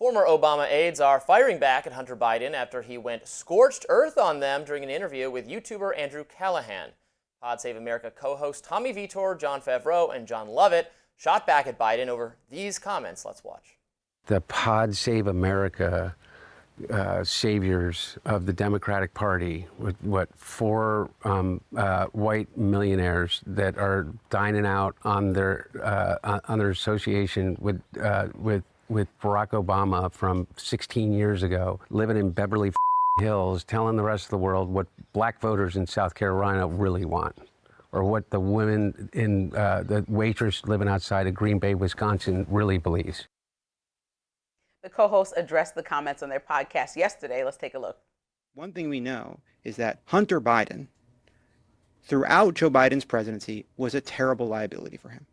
Former Obama aides are firing back at Hunter Biden after he went scorched earth on them during an interview with Youtuber Andrew Callaghan. Pod Save America co-hosts Tommy Vitor, John Favreau, and John Lovett shot back at Biden over these comments. Let's watch. The Pod Save America saviors of the Democratic Party, with four white millionaires that are dining out on their association with Barack Obama from 16 years ago, living in Beverly Hills, telling the rest of the world what black voters in South Carolina really want, or what the women in the waitress living outside of Green Bay, Wisconsin really believes. The co-hosts addressed the comments on their podcast yesterday. Let's take a look. One thing we know is that Hunter Biden, throughout Joe Biden's presidency, was a terrible liability for him.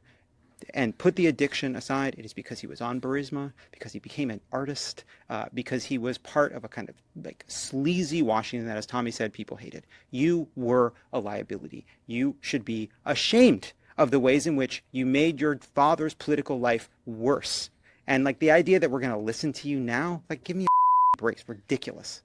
And put the addiction aside, it is because he was on Burisma, because he became an artist, because he was part of a kind of like sleazy Washington that, as Tommy said, people hated. You were a liability. You should be ashamed of the ways in which you made your father's political life worse. And like the idea that we're going to listen to you now, like give me a break. It's ridiculous.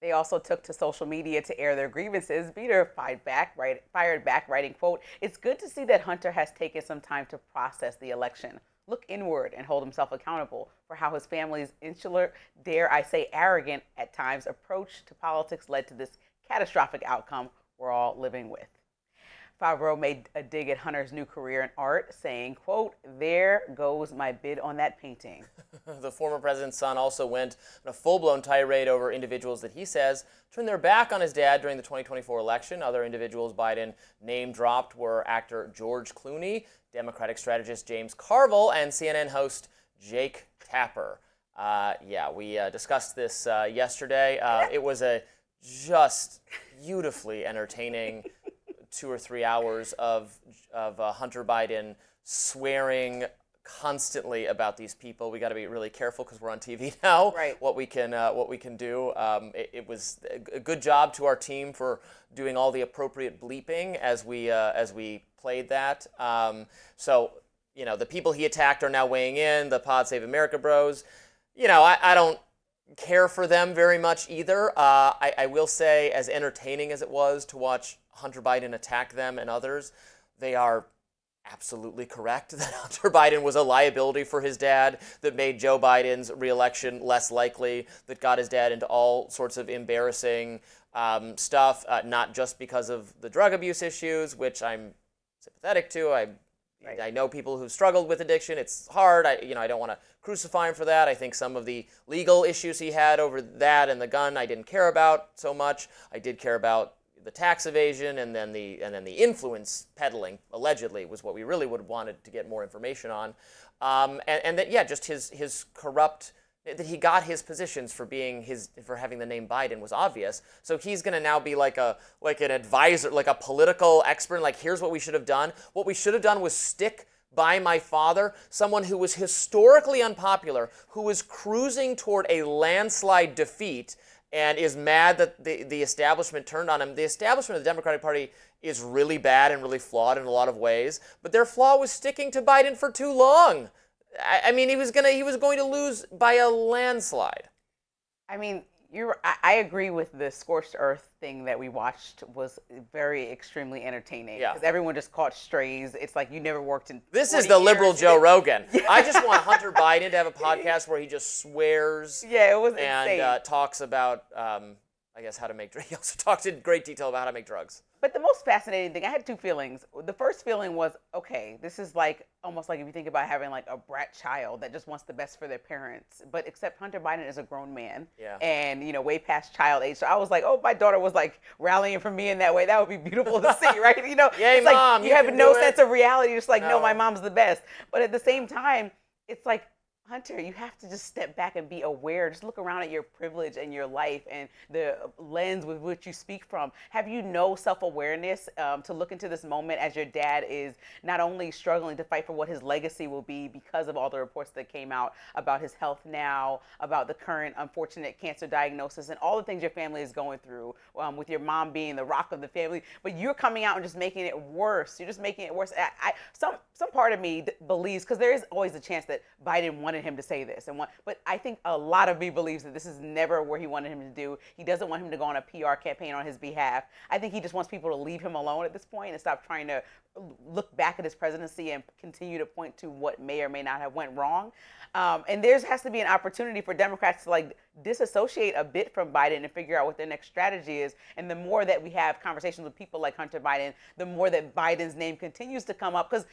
They also took to social media to air their grievances. Vitor fired back, writing, quote, "It's good to see that Hunter has taken some time to process the election, look inward and hold himself accountable for how his family's insular, dare I say arrogant at times, approach to politics led to this catastrophic outcome we're all living with." Favreau made a dig at Hunter's new career in art, saying, quote, "There goes my bid on that painting." The former president's son also went on a full-blown tirade over individuals that he says turned their back on his dad during the 2024 election. Other individuals Biden name-dropped were actor George Clooney, Democratic strategist James Carville, and CNN host Jake Tapper. We discussed this yesterday. It was a just beautifully entertaining 2 or 3 hours of Hunter Biden swearing constantly about these people. We got to be really careful because we're on TV now. Right. What we can do. It was a good job to our team for doing all the appropriate bleeping as we played that. So the people he attacked are now weighing in. The Pod Save America bros. I don't care for them very much either. I will say, as entertaining as it was to watch Hunter Biden attack them and others, they are absolutely correct that Hunter Biden was a liability for his dad, that made Joe Biden's reelection less likely, that got his dad into all sorts of embarrassing stuff, not just because of the drug abuse issues, which I'm sympathetic to. I know people who've struggled with addiction. It's hard. I don't want to crucify him for that. I think some of the legal issues he had over that and the gun I didn't care about so much. I did care about the tax evasion and then the influence peddling, allegedly, was what we really would have wanted to get more information on. And that, just his corrupt, that he got his positions for having the name Biden was obvious. So he's going to now be like an advisor, like a political expert. Like, here's what we should have done. What we should have done was stick by my father, someone who was historically unpopular, who was cruising toward a landslide defeat, and is mad that the establishment turned on him. The establishment of the Democratic Party is really bad and really flawed in a lot of ways, but their flaw was sticking to Biden for too long. I mean, he was going to lose by a landslide. I mean, I agree with the scorched earth thing that we watched was very extremely entertaining. Yeah. Because everyone just caught strays. It's like you never worked in. This is the liberal Joe Rogan. Yeah. I just want Hunter Biden to have a podcast where he just swears. Yeah, it was and insane. Talks about, how to make drugs. He also talks in great detail about how to make drugs. But the most fascinating thing, I had two feelings. The first feeling was, okay, this is like almost like if you think about having like a brat child that just wants the best for their parents. But except Hunter Biden is a grown man, and way past child age. So I was like, oh, my daughter was like rallying for me in that way. That would be beautiful to see, right? Yay, it's Mom, like you have no sense of reality. Just like, no, my mom's the best. But at the same time, it's like, Hunter, you have to just step back and be aware. Just look around at your privilege and your life and the lens with which you speak from. Have you no self-awareness to look into this moment as your dad is not only struggling to fight for what his legacy will be because of all the reports that came out about his health now, about the current unfortunate cancer diagnosis and all the things your family is going through, with your mom being the rock of the family, but you're coming out and just making it worse. You're just making it worse. Some part of me believes, because there is always a chance that Biden wanted wanted him to say this. But I think a lot of me believes that this is never where he wanted him to do. He doesn't want him to go on a PR campaign on his behalf. I think he just wants people to leave him alone at this point and stop trying to look back at his presidency and continue to point to what may or may not have went wrong. And there has to be an opportunity for Democrats to like disassociate a bit from Biden and figure out what their next strategy is. And the more that we have conversations with people like Hunter Biden, the more that Biden's name continues to come up, because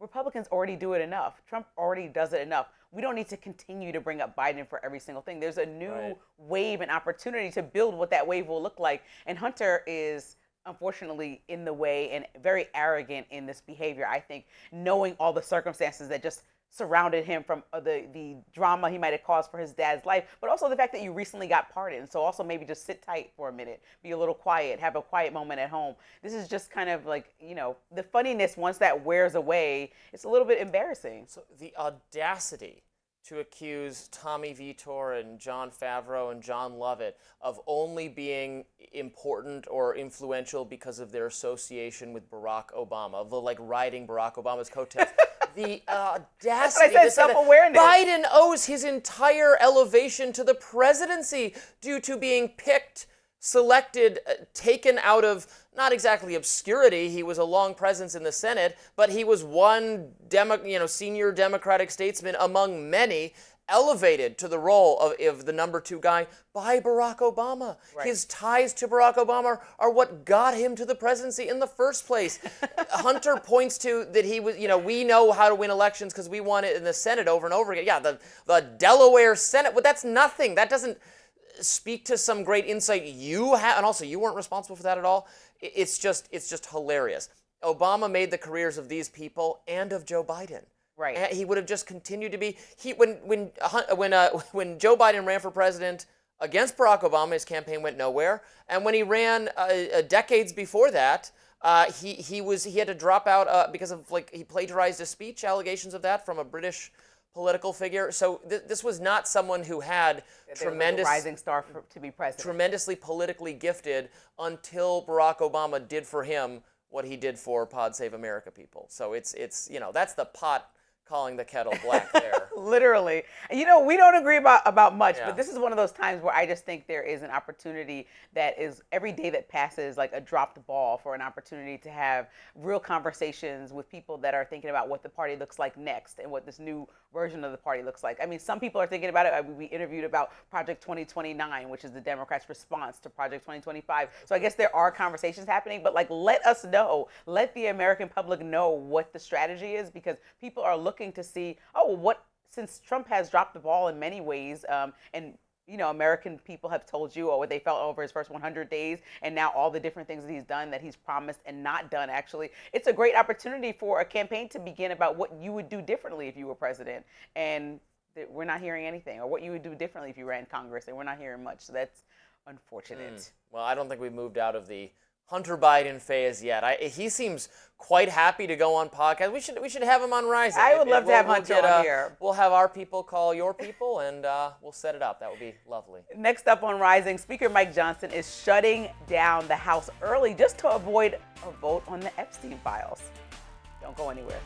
Republicans already do it enough. Trump already does it enough. We don't need to continue to bring up Biden for every single thing. There's a new wave and opportunity to build what that wave will look like. And Hunter is unfortunately in the way and very arrogant in this behavior, I think, knowing all the circumstances that just surrounded him, from the drama he might have caused for his dad's life, but also the fact that you recently got pardoned. So also maybe just sit tight for a minute, be a little quiet, have a quiet moment at home. This is just kind of like, you know, the funniness, once that wears away, it's a little bit embarrassing. So the audacity to accuse Tommy Vitor and Jon Favreau and John Lovett of only being important or influential because of their association with Barack Obama, of like riding Barack Obama's coattails. The audacity. That's what I said, self-awareness. Biden owes his entire elevation to the presidency due to being picked, selected, taken out of not exactly obscurity. He was a long presence in the Senate, but he was one senior Democratic statesman among many, elevated to the role of the number 2 guy by Barack Obama. Right. His ties to Barack Obama are what got him to the presidency in the first place. Hunter points to that he was, we know how to win elections because we won it in the Senate over and over again. Yeah, the Delaware Senate, but that's nothing. That doesn't speak to some great insight you have, and also you weren't responsible for that at all. It's just hilarious. Obama made the careers of these people and of Joe Biden. Right. And he would have just continued to be. When Joe Biden ran for president against Barack Obama, his campaign went nowhere. And when he ran decades before that, he had to drop out because of he plagiarized a speech, allegations of that from a British political figure. So this was not someone who had tremendous rising star to be president, tremendously politically gifted until Barack Obama did for him what he did for Pod Save America people. So it's that's the pot calling the kettle black there. Literally. We don't agree about much, but this is one of those times where I just think there is an opportunity that is every day that passes like a dropped ball for an opportunity to have real conversations with people that are thinking about what the party looks like next and what this new version of the party looks like. I mean, some people are thinking about it. We interviewed about Project 2029, which is the Democrats' response to Project 2025. So I guess there are conversations happening, but let us know, let the American public know what the strategy is, because people are looking to see, since Trump has dropped the ball in many ways, and American people have told you what they felt over his first 100 days, and now all the different things that he's done, that he's promised and not done, actually. It's a great opportunity for a campaign to begin about what you would do differently if you were president. And we're not hearing anything, or what you would do differently if you ran Congress, and we're not hearing much. So that's unfortunate. Well, I don't think we've moved out of the Hunter Biden phase yet. He seems quite happy to go on podcasts. We should have him on Rising. I would love to have Hunter on here. We'll have our people call your people, and we'll set it up. That would be lovely. Next up on Rising, Speaker Mike Johnson is shutting down the House early just to avoid a vote on the Epstein files. Don't go anywhere.